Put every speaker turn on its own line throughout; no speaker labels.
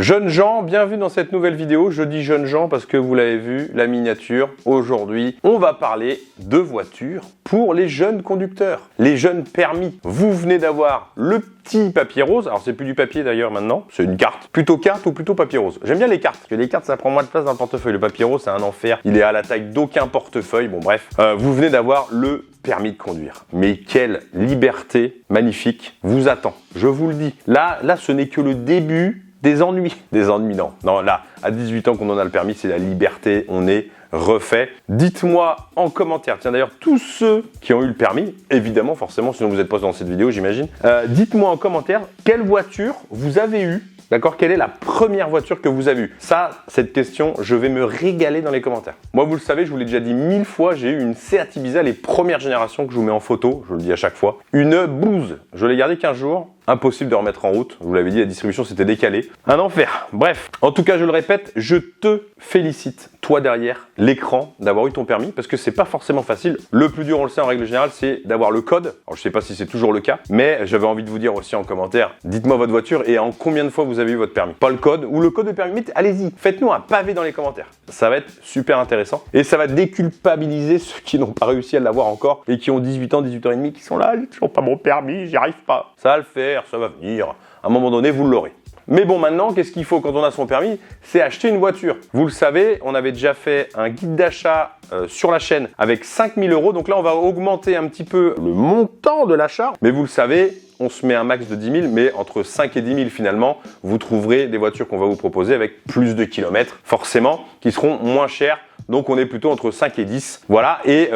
Jeunes gens, bienvenue dans cette nouvelle vidéo. Je dis jeunes gens parce que vous l'avez vu, la miniature. Aujourd'hui, on va parler de voitures pour les jeunes conducteurs, les jeunes permis. Vous venez d'avoir le petit papier rose. Alors, c'est plus du papier d'ailleurs maintenant, c'est une carte. Plutôt carte ou plutôt papier rose. J'aime bien les cartes, parce que les cartes, ça prend moins de place dans le portefeuille. Le papier rose, c'est un enfer. Il est à la taille d'aucun portefeuille. Bon, bref. Vous venez d'avoir le permis de conduire. Mais quelle liberté magnifique vous attend. Je vous le dis. Là, ce n'est que le début des ennuis. Des ennuis, non. Non, là, à 18 ans qu'on en a le permis, c'est la liberté. On est refait. Dites-moi en commentaire, tiens d'ailleurs, tous ceux qui ont eu le permis, évidemment, forcément, sinon vous n'êtes pas dans cette vidéo, j'imagine. Dites-moi en commentaire quelle voiture vous avez eue. D'accord? Quelle est la première voiture que vous avez eue? Ça, cette question, je vais me régaler dans les commentaires. Moi, vous le savez, je vous l'ai déjà dit 1000 fois, j'ai eu une Seat Ibiza, les premières générations que je vous mets en photo, je le dis à chaque fois. Une bouse. Je l'ai gardée 15 jours. Impossible de remettre en route. Je vous l'avais dit, la distribution s'était décalée. Un enfer. Bref. En tout cas, je le répète, je te félicite, toi derrière l'écran, d'avoir eu ton permis, parce que c'est pas forcément facile. Le plus dur, on le sait en règle générale, c'est d'avoir le code. Alors, je sais pas si c'est toujours le cas, mais j'avais envie de vous dire aussi en commentaire, dites-moi votre voiture et en combien de fois vous avez eu votre permis. Pas le code ou le code de permis, mais allez-y, faites-nous un pavé dans les commentaires. Ça va être super intéressant et ça va déculpabiliser ceux qui n'ont pas réussi à l'avoir encore et qui ont 18 ans, 18 ans et demi, qui sont là, j'ai toujours pas mon permis, j'y arrive pas. Ça va le faire, ça va venir. À un moment donné, vous l'aurez. Mais bon, maintenant, qu'est-ce qu'il faut quand on a son permis? C'est acheter une voiture. Vous le savez, on avait déjà fait un guide d'achat sur la chaîne avec 5000 €. Donc là, on va augmenter un petit peu le montant de l'achat. Mais vous le savez, on se met un max de 10 000, mais entre 5 et 10 000 finalement, vous trouverez des voitures qu'on va vous proposer avec plus de kilomètres, forcément, qui seront moins chères. Donc on est plutôt entre 5 et 10. Voilà, et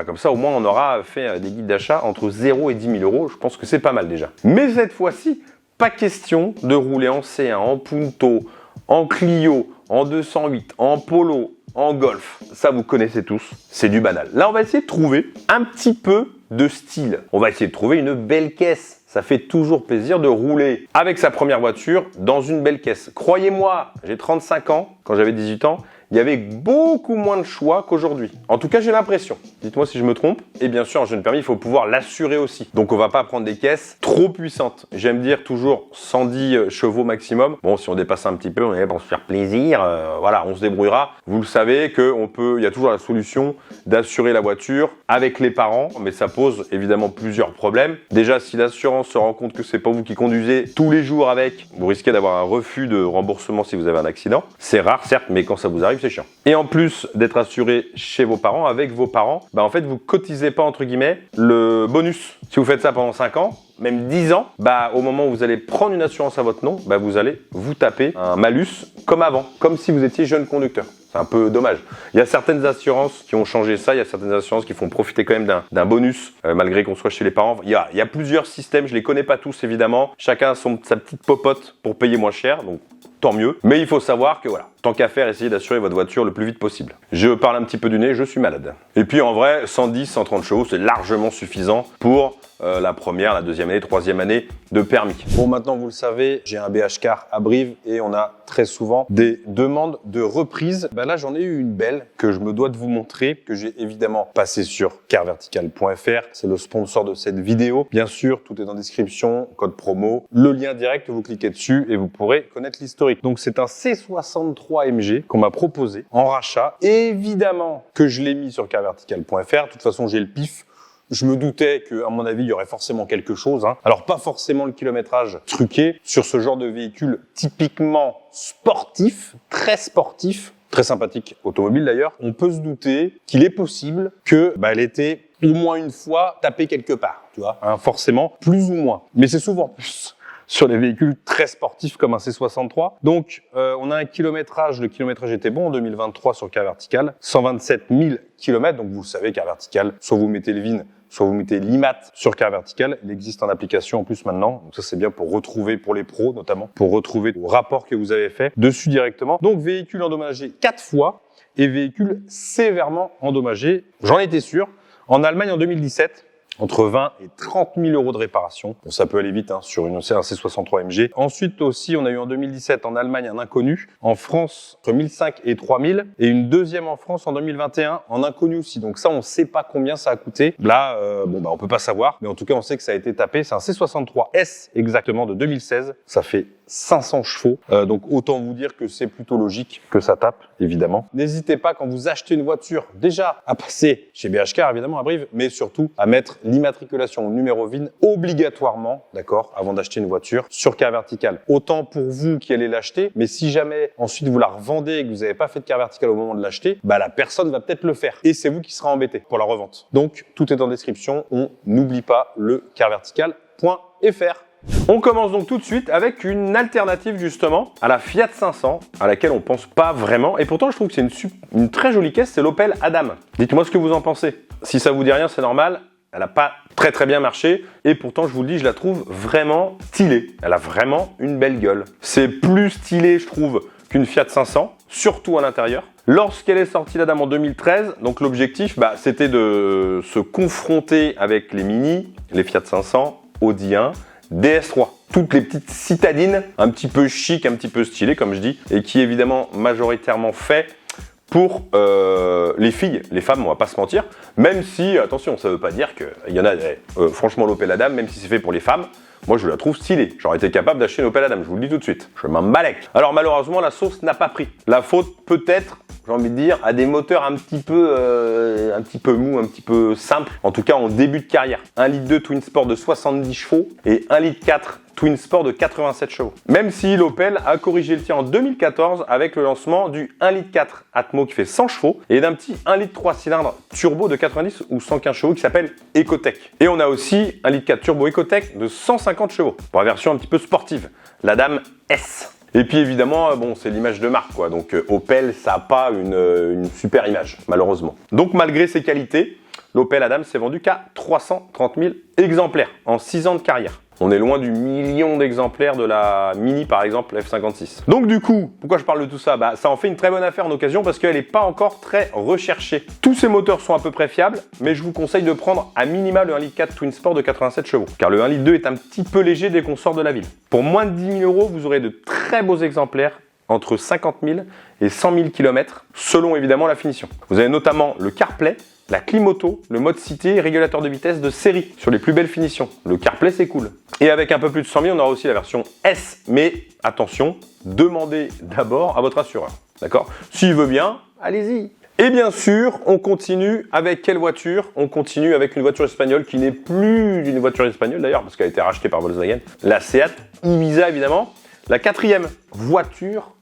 comme ça au moins on aura fait des guides d'achat entre 0 et 10 000 €. Je pense que c'est pas mal déjà. Mais cette fois-ci, pas question de rouler en C1, en Punto, en Clio, en 208, en Polo, en Golf. Ça vous connaissez tous, c'est du banal. Là on va essayer de trouver un petit peu de style. On va essayer de trouver une belle caisse. Ça fait toujours plaisir de rouler avec sa première voiture dans une belle caisse. Croyez-moi, j'ai 35 ans, quand j'avais 18 ans, il y avait beaucoup moins de choix qu'aujourd'hui. En tout cas, j'ai l'impression. Dites-moi si je me trompe. Et bien sûr, un jeune permis, il faut pouvoir l'assurer aussi. Donc, on va pas prendre des caisses trop puissantes. J'aime dire toujours 110 chevaux maximum. Bon, si on dépasse un petit peu, on est là pour se faire plaisir. Voilà, on se débrouillera. Vous le savez il y a toujours la solution d'assurer la voiture avec les parents. Mais ça pose évidemment plusieurs problèmes. Déjà, si l'assurance se rend compte que c'est pas vous qui conduisez tous les jours avec, vous risquez d'avoir un refus de remboursement si vous avez un accident. C'est rare, certes, mais quand ça vous arrive, c'est chiant. Et en plus d'être assuré chez vos parents, avec vos parents, en fait, vous cotisez pas, entre guillemets, le bonus. Si vous faites ça pendant 5 ans, même 10 ans, au moment où vous allez prendre une assurance à votre nom, vous allez vous taper un malus comme avant, comme si vous étiez jeune conducteur. C'est un peu dommage. Il y a certaines assurances qui ont changé ça, il y a certaines assurances qui font profiter quand même d'un bonus, malgré qu'on soit chez les parents. Il y a plusieurs systèmes, je les connais pas tous évidemment. Chacun a sa petite popote pour payer moins cher, donc tant mieux. Mais il faut savoir que voilà, tant qu'à faire, essayez d'assurer votre voiture le plus vite possible. Je parle un petit peu du nez, je suis malade. Et puis en vrai, 110, 130 chevaux, c'est largement suffisant pour la première, la deuxième année, troisième année de permis. Bon, maintenant vous le savez, j'ai un BH Car à Brive et on a très souvent des demandes de reprise. Là, j'en ai eu une belle que je me dois de vous montrer, que j'ai évidemment passé sur carvertical.fr. C'est le sponsor de cette vidéo. Bien sûr, tout est en description, code promo, le lien direct, vous cliquez dessus et vous pourrez connaître l'historique. Donc c'est un C63 MG qu'on m'a proposé en rachat. Évidemment que je l'ai mis sur carvertical.fr. De toute façon, j'ai le pif. Je me doutais qu'à mon avis, il y aurait forcément quelque chose. Alors, pas forcément le kilométrage truqué sur ce genre de véhicule typiquement sportif, très sympathique automobile d'ailleurs. On peut se douter qu'il est possible que elle était au moins une fois tapée quelque part, tu vois, forcément, plus ou moins. Mais c'est souvent plus sur les véhicules très sportifs comme un C63. Donc, on a un kilométrage. Le kilométrage était bon en 2023 sur Carvertical. 127 000 km. Donc, vous le savez, Carvertical, soit vous mettez le VIN, soit vous mettez l'IMAT sur Carvertical. Il existe en application en plus maintenant. Donc ça, c'est bien pour retrouver, pour les pros notamment, pour retrouver le rapport que vous avez fait dessus directement. Donc, véhicule endommagé 4 fois et véhicule sévèrement endommagé. J'en étais sûr. En Allemagne, en 2017, entre 20 et 30 000 euros de réparation. Bon, ça peut aller vite hein, sur un C63 MG. Ensuite aussi, on a eu en 2017 en Allemagne un inconnu. En France, entre 1005 et 3000. Et une deuxième en France en 2021 en inconnu aussi. Donc ça, on ne sait pas combien ça a coûté. Là, on peut pas savoir. Mais en tout cas, on sait que ça a été tapé. C'est un C63S exactement de 2016. Ça fait 500 chevaux. Donc autant vous dire que c'est plutôt logique que ça tape, évidemment. N'hésitez pas quand vous achetez une voiture, déjà à passer chez BHK, évidemment, à Brive, mais surtout à mettre l'immatriculation au numéro VIN obligatoirement, d'accord, avant d'acheter une voiture sur carte verticale. Autant pour vous qui allez l'acheter, mais si jamais ensuite vous la revendez et que vous n'avez pas fait de carte verticale au moment de l'acheter, la personne va peut-être le faire. Et c'est vous qui serez embêté pour la revente. Donc, tout est en description. On n'oublie pas le carevertical.fr. On commence donc tout de suite avec une alternative justement à la Fiat 500 à laquelle on pense pas vraiment et pourtant je trouve que c'est une très jolie caisse, c'est l'Opel Adam. Dites-moi ce que vous en pensez. Si ça vous dit rien, c'est normal, elle n'a pas très bien marché et pourtant je vous le dis, je la trouve vraiment stylée. Elle a vraiment une belle gueule. C'est plus stylé je trouve qu'une Fiat 500, surtout à l'intérieur. Lorsqu'elle est sortie la Dame en 2013, donc l'objectif c'était de se confronter avec les Mini, les Fiat 500, Audi 1, DS3, toutes les petites citadines, un petit peu chic, un petit peu stylées comme je dis, et qui est évidemment majoritairement fait pour les filles, les femmes, on va pas se mentir, même si, attention, ça veut pas dire qu'il y en a, franchement l'Opel Adam, même si c'est fait pour les femmes, moi je la trouve stylée. J'aurais été capable d'acheter une Opel Adam, je vous le dis tout de suite, je m'en balèque. Alors malheureusement la sauce n'a pas pris. La faute peut-être, j'ai envie de dire, à des moteurs un petit peu mou, un petit peu simple, en tout cas en début de carrière. 1,2 litre Twin Sport de 70 chevaux et 1,4 litre Twin Sport de 87 chevaux. Même si l'Opel a corrigé le tir en 2014 avec le lancement du 1,4 litre Atmo qui fait 100 chevaux et d'un petit 1,3 litre 3 cylindres turbo de 90 ou 115 chevaux qui s'appelle Ecotech. Et on a aussi 1,4 litre turbo Ecotech de 150 chevaux pour la version un petit peu sportive, la Dame S. Et puis évidemment, c'est l'image de marque quoi. Donc Opel, ça n'a pas une super image, malheureusement. Donc malgré ses qualités, l'Opel Adam s'est vendu qu'à 330 000 exemplaires en 6 ans de carrière. On est loin du million d'exemplaires de la Mini par exemple F56. Donc du coup, pourquoi je parle de tout ça? Ça en fait une très bonne affaire en occasion parce qu'elle n'est pas encore très recherchée. Tous ces moteurs sont à peu près fiables, mais je vous conseille de prendre à minima le 1,4 litre Twin Sport de 87 chevaux. Car le 1,2 litre est un petit peu léger dès qu'on sort de la ville. Pour moins de 10 000 euros, vous aurez de très beaux exemplaires entre 50 000 et 100 000 km, selon évidemment la finition. Vous avez notamment le CarPlay, la clim auto, le mode cité, régulateur de vitesse de série sur les plus belles finitions. Le CarPlay, c'est cool. Et avec un peu plus de 100 000, on aura aussi la version S. Mais attention, demandez d'abord à votre assureur. D'accord? S'il veut bien, allez-y. Et bien sûr, on continue avec quelle voiture? On continue avec une voiture espagnole qui n'est plus une voiture espagnole d'ailleurs, parce qu'elle a été rachetée par Volkswagen. La Seat Ibiza, évidemment. La 4e voiture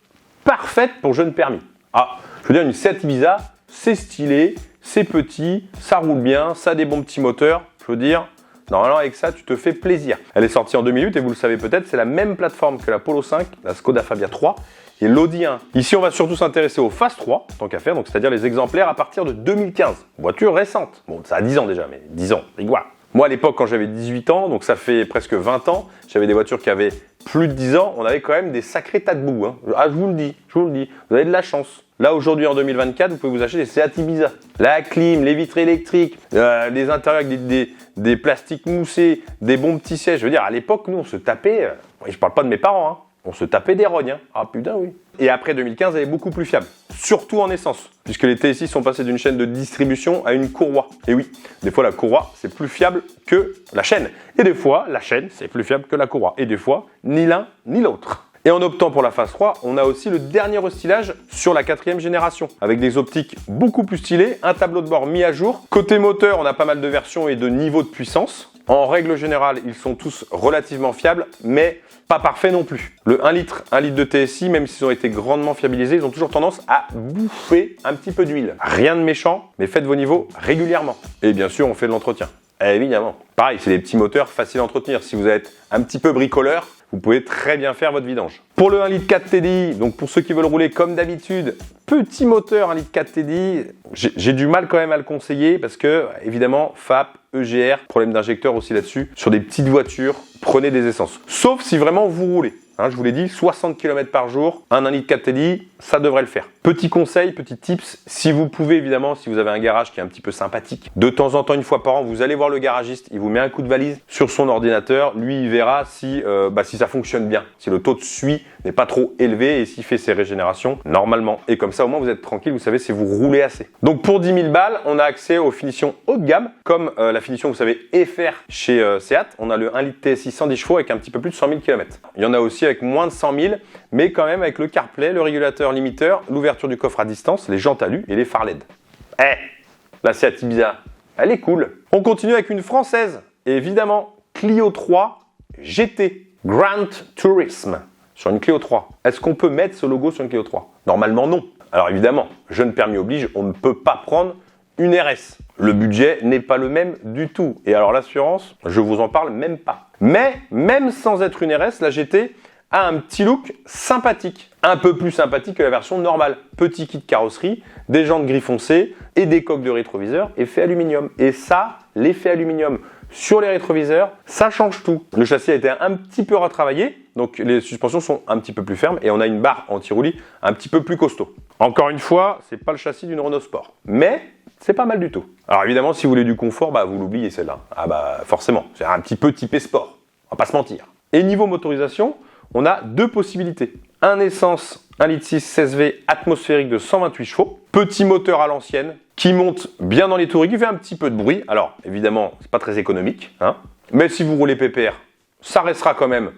parfaite pour jeune permis. Je veux dire, une Seat Ibiza, c'est stylé. C'est petit, ça roule bien, ça a des bons petits moteurs. Je veux dire, normalement avec ça, tu te fais plaisir. Elle est sortie en 2008 et vous le savez peut-être, c'est la même plateforme que la Polo 5, la Skoda Fabia 3 et l'Audi 1. Ici, on va surtout s'intéresser au Phase 3, tant qu'à faire, donc c'est-à-dire les exemplaires à partir de 2015. Voiture récente. Bon, ça a 10 ans déjà, mais 10 ans, rigole. Moi, à l'époque, quand j'avais 18 ans, donc ça fait presque 20 ans, j'avais des voitures qui avaient plus de 10 ans, on avait quand même des sacrés tas de boue. Je vous le dis, vous avez de la chance. Là, aujourd'hui, en 2024, vous pouvez vous acheter des Seat Ibiza. La clim, les vitres électriques, les intérieurs avec des plastiques moussés, des bons petits sièges. Je veux dire, à l'époque, nous, on se tapait, je parle pas de mes parents, on se tapait des rognes. Ah putain, oui. Et après 2015, elle est beaucoup plus fiable, surtout en essence, puisque les TSI sont passés d'une chaîne de distribution à une courroie. Et oui, des fois, la courroie, c'est plus fiable que la chaîne. Et des fois, la chaîne, c'est plus fiable que la courroie. Et des fois, ni l'un ni l'autre. Et en optant pour la phase 3, on a aussi le dernier restylage sur la 4e génération, avec des optiques beaucoup plus stylées, un tableau de bord mis à jour. Côté moteur, on a pas mal de versions et de niveaux de puissance. En règle générale, ils sont tous relativement fiables, mais pas parfaits non plus. Le 1 litre de TSI, même s'ils ont été grandement fiabilisés, ils ont toujours tendance à bouffer un petit peu d'huile. Rien de méchant, mais faites vos niveaux régulièrement. Et bien sûr, on fait de l'entretien. Évidemment. Pareil, c'est des petits moteurs faciles à entretenir. Si vous êtes un petit peu bricoleur, vous pouvez très bien faire votre vidange. Pour le 1,4 litre TDI, donc pour ceux qui veulent rouler comme d'habitude, petit moteur 1,4 litre TDI, j'ai du mal quand même à le conseiller parce que, évidemment, FAP, EGR, problème d'injecteur aussi là-dessus. Sur des petites voitures, prenez des essences. Sauf si vraiment vous roulez. Je vous l'ai dit, 60 km par jour, un 1,4 litre TDI, ça devrait le faire. Petit conseil, petit tips, si vous pouvez évidemment, si vous avez un garage qui est un petit peu sympathique, de temps en temps, une fois par an, vous allez voir le garagiste, il vous met un coup de valise sur son ordinateur, lui il verra si ça fonctionne bien, si le taux de suie n'est pas trop élevé et s'il fait ses régénérations normalement. Et comme ça au moins vous êtes tranquille, vous savez si vous roulez assez. Donc pour 10 000 balles, on a accès aux finitions haut de gamme, comme la finition vous savez FR chez Seat. On a le 1 litre TSI 110 chevaux avec un petit peu plus de 100 000 km. Il y en a aussi avec moins de 100 000, mais quand même avec le CarPlay, le régulateur limiteur, l'ouverture du coffre à distance, les jantes alu et les phares LED. La Seat Ibiza, elle est cool. On continue avec une française, et évidemment Clio 3 GT, Grand Tourisme, sur une Clio 3. Est-ce qu'on peut mettre ce logo sur une Clio 3? Normalement non. Alors évidemment, jeune permis oblige, on ne peut pas prendre une RS. Le budget n'est pas le même du tout. Et alors l'assurance, je vous en parle même pas. Mais même sans être une RS, la GT a un petit look sympathique. Un peu plus sympathique que la version normale. Petit kit carrosserie, des jantes gris foncé et des coques de rétroviseur effet aluminium. Et ça, l'effet aluminium sur les rétroviseurs, ça change tout. Le châssis a été un petit peu retravaillé, donc les suspensions sont un petit peu plus fermes et on a une barre anti-roulis un petit peu plus costaud. Encore une fois, c'est pas le châssis d'une Renault Sport, mais c'est pas mal du tout. Alors évidemment, si vous voulez du confort, vous l'oubliez celle-là. Forcément, c'est un petit peu typé sport, on va pas se mentir. Et niveau motorisation, on a deux possibilités. Un essence 1,6 litre 16V atmosphérique de 128 chevaux, petit moteur à l'ancienne, qui monte bien dans les tours et qui fait un petit peu de bruit. Alors évidemment, c'est pas très économique, mais si vous roulez pépère, ça restera quand même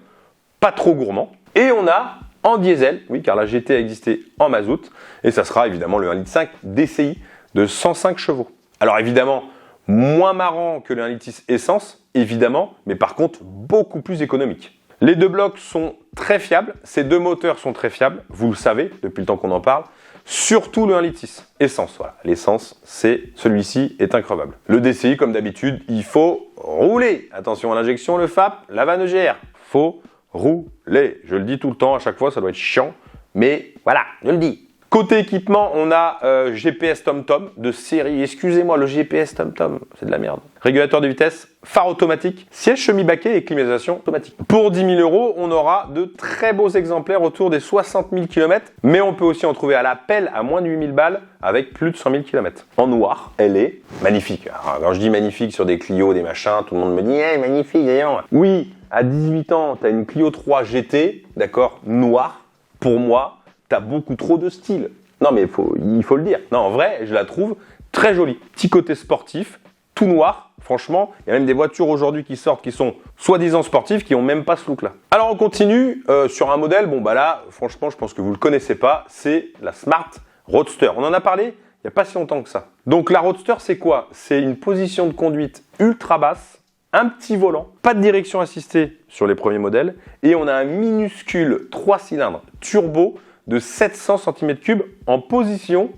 pas trop gourmand. Et on a en diesel, oui, car la GT a existé en mazout, et ça sera évidemment le 1,5 litre DCI de 105 chevaux. Alors évidemment, moins marrant que le 1,6 litre essence, évidemment, mais par contre beaucoup plus économique. Les deux blocs sont très fiables, ces deux moteurs sont très fiables, vous le savez depuis le temps qu'on en parle, surtout le 1,6 litre essence. Voilà, l'essence, celui-ci est increvable. Le DCI, comme d'habitude, il faut rouler. Attention à l'injection, le FAP, la vanne EGR, faut rouler. Je le dis tout le temps, à chaque fois, ça doit être chiant, mais voilà, je le dis. Côté équipement, on a GPS TomTom de série. Excusez-moi, le GPS TomTom, c'est de la merde. Régulateur de vitesse, phare automatique, siège semi-baquet et climatisation automatique. Pour 10 000 €, on aura de très beaux exemplaires autour des 60 000 km, mais on peut aussi en trouver à l'appel à moins de 8 000 balles avec plus de 100 000 km. En noir, elle est magnifique. Alors, quand je dis magnifique sur des Clio, des machins, tout le monde me dit « magnifique d'ailleurs ». Oui, à 18 ans, tu as une Clio 3 GT, d'accord, noire, pour moi, t'as beaucoup trop de style. Non mais il faut le dire. Non, en vrai, je la trouve très jolie. Petit côté sportif, tout noir. Franchement, il y a même des voitures aujourd'hui qui sortent qui sont soi-disant sportives qui ont même pas ce look-là. Alors on continue sur un modèle. Là, franchement, je pense que vous le connaissez pas. C'est la Smart Roadster. On en a parlé il n'y a pas si longtemps que ça. Donc la Roadster, c'est quoi? C'est une position de conduite ultra basse, un petit volant, pas de direction assistée sur les premiers modèles, et on a un minuscule 3 cylindres turbo de 700 cm3 en position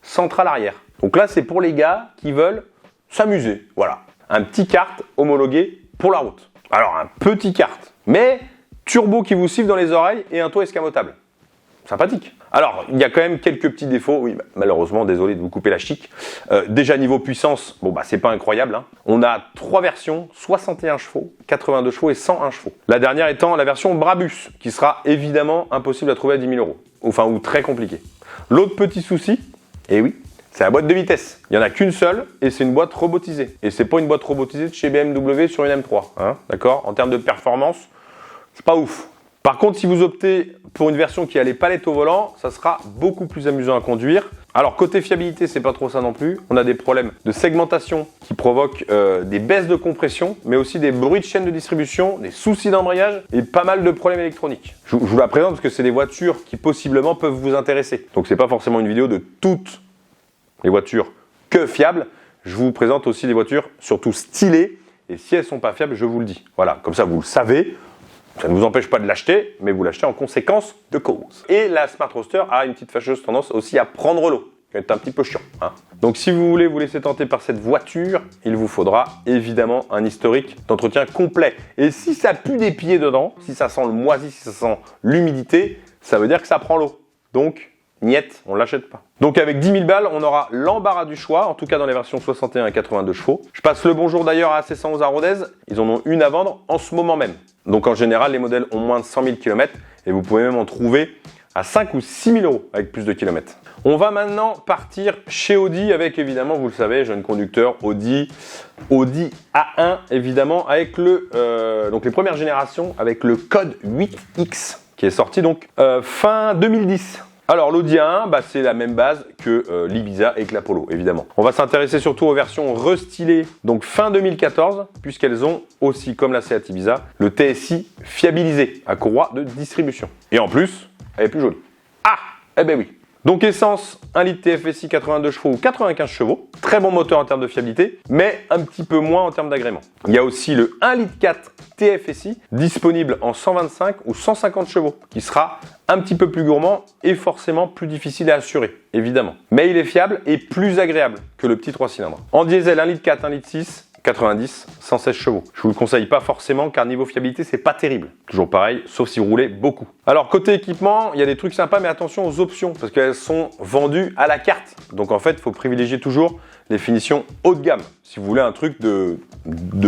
centrale arrière. Donc là, c'est pour les gars qui veulent s'amuser. Voilà, un petit kart homologué pour la route. Alors, un petit kart, mais turbo qui vous siffle dans les oreilles et un toit escamotable. Sympathique. Alors, il y a quand même quelques petits défauts. Oui, malheureusement, désolé de vous couper la chic. Déjà, niveau puissance, c'est pas incroyable. On a 3 versions, 61 chevaux, 82 chevaux et 101 chevaux. La dernière étant la version Brabus, qui sera évidemment impossible à trouver à 10 000 €. Ou très compliqué. L'autre petit souci, c'est la boîte de vitesse. Il n'y en a qu'une seule et c'est une boîte robotisée. Et c'est pas une boîte robotisée de chez BMW sur une M3. D'accord? En termes de performance, c'est pas ouf. Par contre, si vous optez pour une version qui a les palettes au volant, ça sera beaucoup plus amusant à conduire. Alors, côté fiabilité, c'est pas trop ça non plus. On a des problèmes de segmentation qui provoquent des baisses de compression, mais aussi des bruits de chaîne de distribution, des soucis d'embrayage et pas mal de problèmes électroniques. Je vous la présente parce que c'est des voitures qui possiblement peuvent vous intéresser. Donc, c'est pas forcément une vidéo de toutes les voitures que fiables. Je vous présente aussi des voitures surtout stylées. Et si elles sont pas fiables, je vous le dis. Voilà, comme ça, vous le savez. Ça ne vous empêche pas de l'acheter, mais vous l'achetez en conséquence de cause. Et la Smart Roadster a une petite fâcheuse tendance aussi à prendre l'eau, qui est un petit peu chiant. Donc si vous voulez vous laisser tenter par cette voiture, il vous faudra évidemment un historique d'entretien complet. Et si ça pue des pieds dedans, si ça sent le moisi, si ça sent l'humidité, ça veut dire que ça prend l'eau. Donc, niet, on ne l'achète pas. Donc avec 10 000 balles, on aura l'embarras du choix, en tout cas dans les versions 61 et 82 chevaux. Je passe le bonjour d'ailleurs à AC111 à Rodez, ils en ont une à vendre en ce moment même. Donc en général, les modèles ont moins de 100 000 km et vous pouvez même en trouver à 5 ou 6 000 euros avec plus de kilomètres. On va maintenant partir chez Audi avec évidemment, vous le savez, jeune conducteur Audi A1 évidemment avec donc les premières générations avec le code 8X qui est sorti donc fin 2010. Alors l'Audi A1, c'est la même base que l'Ibiza et que la Polo, évidemment. On va s'intéresser surtout aux versions restylées, donc fin 2014, puisqu'elles ont aussi, comme la Seat Ibiza, le TSI fiabilisé à courroie de distribution. Et en plus, elle est plus jolie. Ah, eh ben oui. Donc essence, 1 litre TFSI 82 chevaux ou 95 chevaux. Très bon moteur en termes de fiabilité, mais un petit peu moins en termes d'agrément. Il y a aussi le 1 litre 4 TFSI disponible en 125 ou 150 chevaux, qui sera un petit peu plus gourmand et forcément plus difficile à assurer, évidemment. Mais il est fiable et plus agréable que le petit 3 cylindres. En diesel, 1 litre 4, 1 litre 6, 90, 116 chevaux. Je vous le conseille pas forcément car niveau fiabilité, c'est pas terrible. Toujours pareil, sauf si vous roulez beaucoup. Alors côté équipement, il y a des trucs sympas, mais attention aux options parce qu'elles sont vendues à la carte. Donc en fait, il faut privilégier toujours les finitions haut de gamme. Si vous voulez un truc de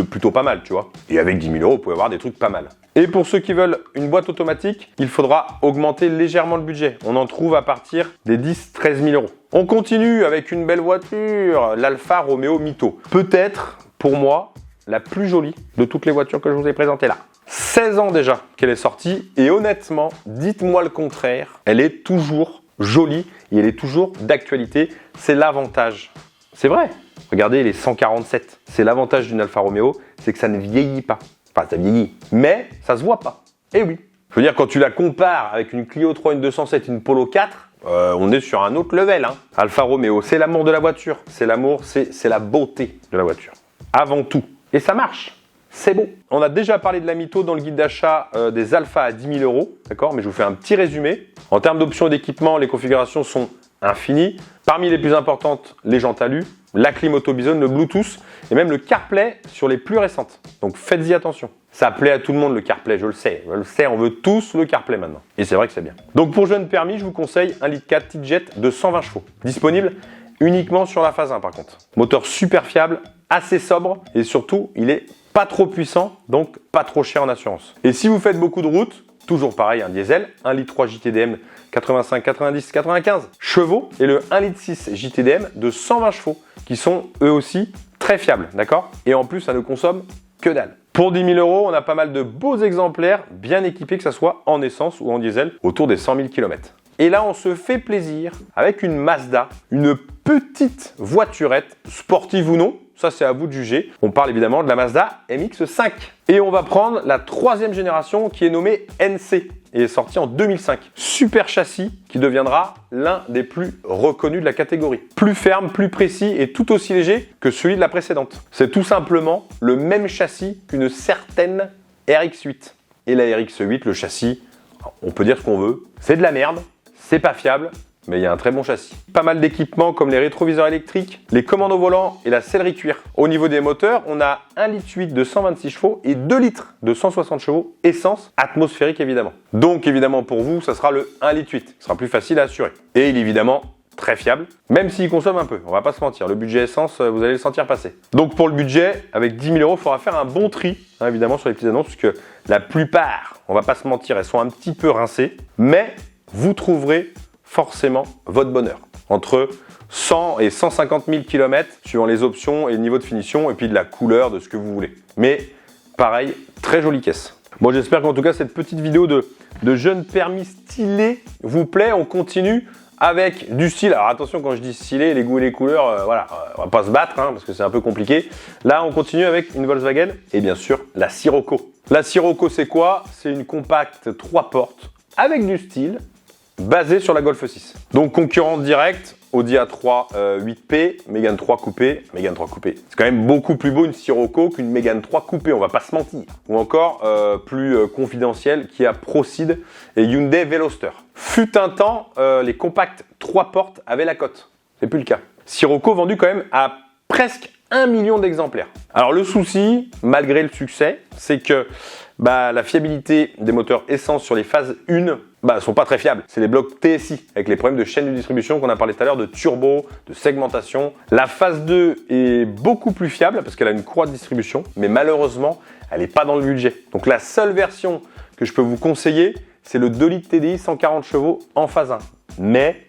plutôt pas mal, tu vois. Et avec 10 000 euros, vous pouvez avoir des trucs pas mal. Et pour ceux qui veulent une boîte automatique, il faudra augmenter légèrement le budget. On en trouve à partir des 10-13 000 euros. On continue avec une belle voiture, l'Alfa Romeo Mito. Peut-être, pour moi, la plus jolie de toutes les voitures que je vous ai présentées là. 16 ans déjà qu'elle est sortie et honnêtement, dites-moi le contraire, elle est toujours jolie et elle est toujours d'actualité. C'est l'avantage. C'est vrai. Regardez les 147. C'est l'avantage d'une Alfa Romeo, c'est que ça ne vieillit pas. Enfin, ça vieillit, mais ça se voit pas. Eh oui. Je veux dire, quand tu la compares avec une Clio 3, une 207, une Polo 4, on est sur un autre level. Hein. Alfa Romeo, c'est l'amour de la voiture. C'est l'amour, c'est la beauté de la voiture. Avant tout. Et ça marche. C'est beau. On a déjà parlé de la Mito dans le guide d'achat des Alpha à 10 000 euros. D'accord, mais je vous fais un petit résumé. En termes d'options et d'équipement, les configurations sont infinies. Parmi les plus importantes, les jantes alu, la clim auto bisonne, le Bluetooth et même le CarPlay sur les plus récentes. Donc faites-y attention. Ça plaît à tout le monde le CarPlay, je le sais, on veut tous le CarPlay maintenant. Et c'est vrai que c'est bien. Donc pour jeune permis, je vous conseille un litre 4 T-Jet de 120 chevaux. Disponible uniquement sur la phase 1 par contre. Moteur super fiable, assez sobre et surtout, il est pas trop puissant, donc pas trop cher en assurance. Et si vous faites beaucoup de routes, toujours pareil, un diesel, 1 litre 3 JTDM 85, 90, 95 chevaux et le 1 litre 6 JTDM de 120 chevaux qui sont eux aussi très fiables, d'accord? Et en plus, ça ne consomme que dalle. Pour 10 000 euros, on a pas mal de beaux exemplaires bien équipés, que ce soit en essence ou en diesel, autour des 100 000 km. Et là, on se fait plaisir avec une Mazda, une petite voiturette, sportive ou non, ça c'est à vous de juger. On parle évidemment de la Mazda MX-5. Et on va prendre la 3e génération qui est nommée NC et est sortie en 2005. Super châssis qui deviendra l'un des plus reconnus de la catégorie. Plus ferme, plus précis et tout aussi léger que celui de la précédente. C'est tout simplement le même châssis qu'une certaine RX-8. Et la RX-8, le châssis, on peut dire ce qu'on veut, c'est de la merde, c'est pas fiable, mais il y a un très bon châssis. Pas mal d'équipements comme les rétroviseurs électriques, les commandes au volant et la sellerie cuir. Au niveau des moteurs, on a 1 litre 8 de 126 chevaux et 2 litres de 160 chevaux, essence atmosphérique évidemment. Donc évidemment pour vous, ça sera le 1 litre 8. Ce sera plus facile à assurer. Et il est évidemment très fiable, même s'il consomme un peu, on va pas se mentir. Le budget essence, vous allez le sentir passer. Donc pour le budget, avec 10 000 euros, il faudra faire un bon tri, hein, évidemment, sur les petites annonces, parce que la plupart, on va pas se mentir, elles sont un petit peu rincées, mais vous trouverez forcément votre bonheur. Entre 100 et 150 000 km, suivant les options et le niveau de finition, et puis de la couleur, de ce que vous voulez. Mais pareil, très jolie caisse. Bon, j'espère qu'en tout cas, cette petite vidéo de jeune permis stylé vous plaît. On continue avec du style. Alors attention, quand je dis stylé, les goûts et les couleurs, voilà, on va pas se battre, hein, parce que c'est un peu compliqué. Là, on continue avec une Volkswagen et bien sûr, la Scirocco. La Scirocco, c'est quoi? C'est une compacte 3 portes avec du style, basé sur la Golf 6. Donc concurrente directe, Audi A3 8P, Mégane 3 Coupé. Mégane 3 Coupé, c'est quand même beaucoup plus beau une Scirocco qu'une Mégane 3 Coupé, on va pas se mentir. Ou encore plus confidentiel, Kia Proceed et Hyundai Veloster. Fut un temps, les compacts 3 portes avaient la cote. C'est plus le cas. Scirocco vendu quand même à presque 1 million d'exemplaires. Alors le souci, malgré le succès, c'est que la fiabilité des moteurs essence sur les phases 1 sont pas très fiables. C'est les blocs TSI avec les problèmes de chaîne de distribution qu'on a parlé tout à l'heure, de turbo, de segmentation. La phase 2 est beaucoup plus fiable parce qu'elle a une courroie de distribution, mais malheureusement, elle n'est pas dans le budget. Donc la seule version que je peux vous conseiller, c'est le 2 litres TDI 140 chevaux en phase 1. Mais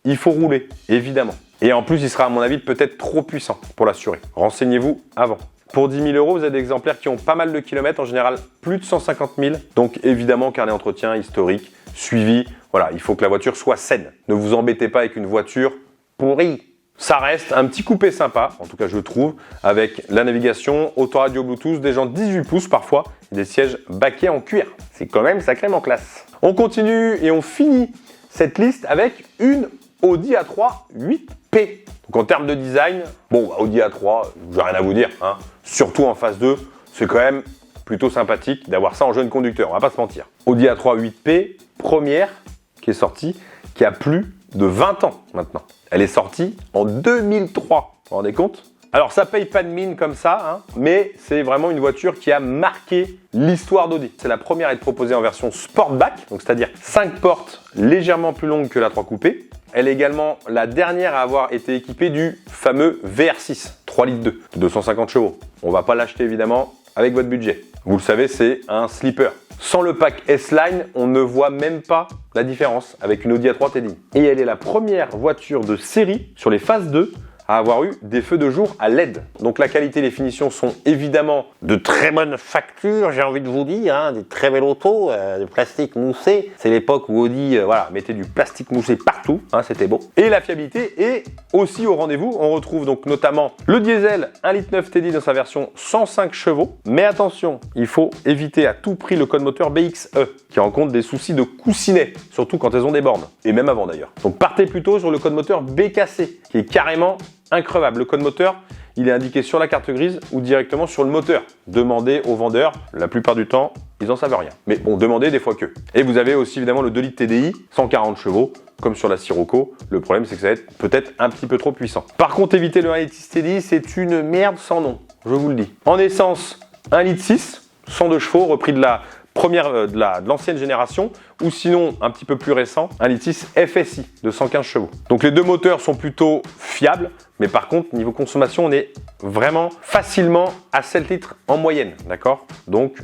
il faut rouler, évidemment. Et en plus, il sera à mon avis peut-être trop puissant pour l'assurer. Renseignez-vous avant. Pour 10 000 €, vous avez des exemplaires qui ont pas mal de kilomètres, en général plus de 150 000. Donc évidemment, carnet d'entretien, historique, suivi. Voilà, il faut que la voiture soit saine. Ne vous embêtez pas avec une voiture pourrie. Ça reste un petit coupé sympa, en tout cas je trouve, avec la navigation, autoradio Bluetooth, des jantes 18 pouces parfois, et des sièges baquets en cuir. C'est quand même sacrément classe. On continue et on finit cette liste avec une Audi A3 8P. Donc en termes de design, bon, Audi A3, j'ai rien à vous dire, hein. Surtout en phase 2, c'est quand même plutôt sympathique d'avoir ça en jeune conducteur, on va pas se mentir. Audi A3 8P, première qui est sortie, qui a plus de 20 ans maintenant. Elle est sortie en 2003, vous vous rendez compte? Alors ça paye pas de mine comme ça, hein, mais c'est vraiment une voiture qui a marqué l'histoire d'Audi. C'est la première à être proposée en version Sportback, donc c'est-à-dire 5 portes légèrement plus longues que la 3 coupé. Elle est également la dernière à avoir été équipée du fameux VR6, 3 litres 2, de 250 chevaux. On va pas l'acheter évidemment avec votre budget. Vous le savez, c'est un sleeper. Sans le pack S-Line, on ne voit même pas la différence avec une Audi A3 TDI. Et elle est la première voiture de série sur les phases 2 à avoir eu des feux de jour à LED. Donc la qualité et les finitions sont évidemment de très bonne facture, j'ai envie de vous dire, hein, des très belles autos, de plastique moussé. C'est l'époque où Audi mettait du plastique moussé partout, hein, c'était beau. Et la fiabilité est aussi au rendez-vous. On retrouve donc notamment le diesel 1,9 litre TDI dans sa version 105 chevaux. Mais attention, il faut éviter à tout prix le code moteur BXE qui rencontre des soucis de coussinet, surtout quand elles ont des bornes, et même avant d'ailleurs. Donc partez plutôt sur le code moteur BKC qui est carrément increvable. Le code moteur, il est indiqué sur la carte grise ou directement sur le moteur. Demandez aux vendeurs, la plupart du temps, ils en savent rien. Mais bon, demandez des fois que. Et vous avez aussi évidemment le 2 litres TDI, 140 chevaux, comme sur la Sirocco. Le problème, c'est que ça va être peut-être un petit peu trop puissant. Par contre, éviter le 1 litre TDI, c'est une merde sans nom, je vous le dis. En essence, 1 litre 6, 102 chevaux, repris de la première de l'ancienne génération, ou sinon un petit peu plus récent, un litre 6 FSI de 115 chevaux. Donc les deux moteurs sont plutôt fiables, mais par contre niveau consommation on est vraiment facilement à 7 litres en moyenne, d'accord? Donc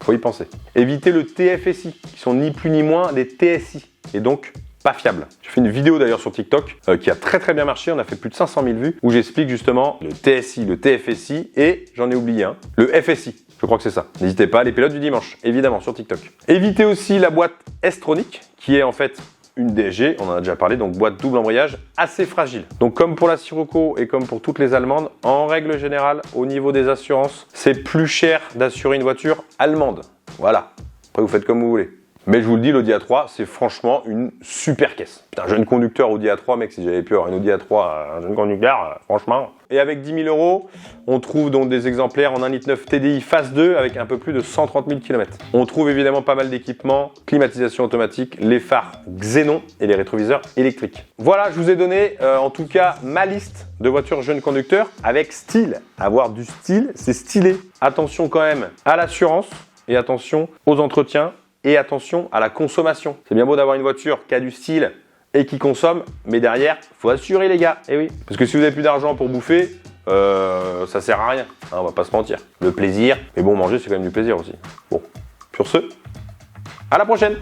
faut y penser. Évitez le TFSI, qui sont ni plus ni moins des TSI, et donc pas fiables. J'ai fait une vidéo d'ailleurs sur TikTok qui a très bien marché, on a fait plus de 500 000 vues, où j'explique justement le TSI, le TFSI, et j'en ai oublié un, le FSI. Je crois que c'est ça. N'hésitez pas, les pilotes du dimanche, évidemment, sur TikTok. Évitez aussi la boîte S-Tronic, qui est en fait une DSG, on en a déjà parlé, donc boîte double embrayage, assez fragile. Donc comme pour la Sirocco et comme pour toutes les allemandes, en règle générale, au niveau des assurances, c'est plus cher d'assurer une voiture allemande. Voilà. Après, vous faites comme vous voulez. Mais je vous le dis, l'Audi A3, c'est franchement une super caisse. Putain, jeune conducteur Audi A3, mec, si j'avais pu avoir une Audi A3, un jeune conducteur, franchement. Et avec 10 000 €, on trouve donc des exemplaires en 1,9 litre TDI phase 2 avec un peu plus de 130 000 km. On trouve évidemment pas mal d'équipements, climatisation automatique, les phares Xénon et les rétroviseurs électriques. Voilà, je vous ai donné en tout cas ma liste de voitures jeunes conducteurs avec style. Avoir du style, c'est stylé. Attention quand même à l'assurance et attention aux entretiens. Et attention à la consommation. C'est bien beau d'avoir une voiture qui a du style et qui consomme, mais derrière, faut assurer les gars. Et oui, parce que si vous n'avez plus d'argent pour bouffer, ça sert à rien. Hein, on va pas se mentir. Le plaisir, mais bon, manger c'est quand même du plaisir aussi. Bon, sur ce, à la prochaine.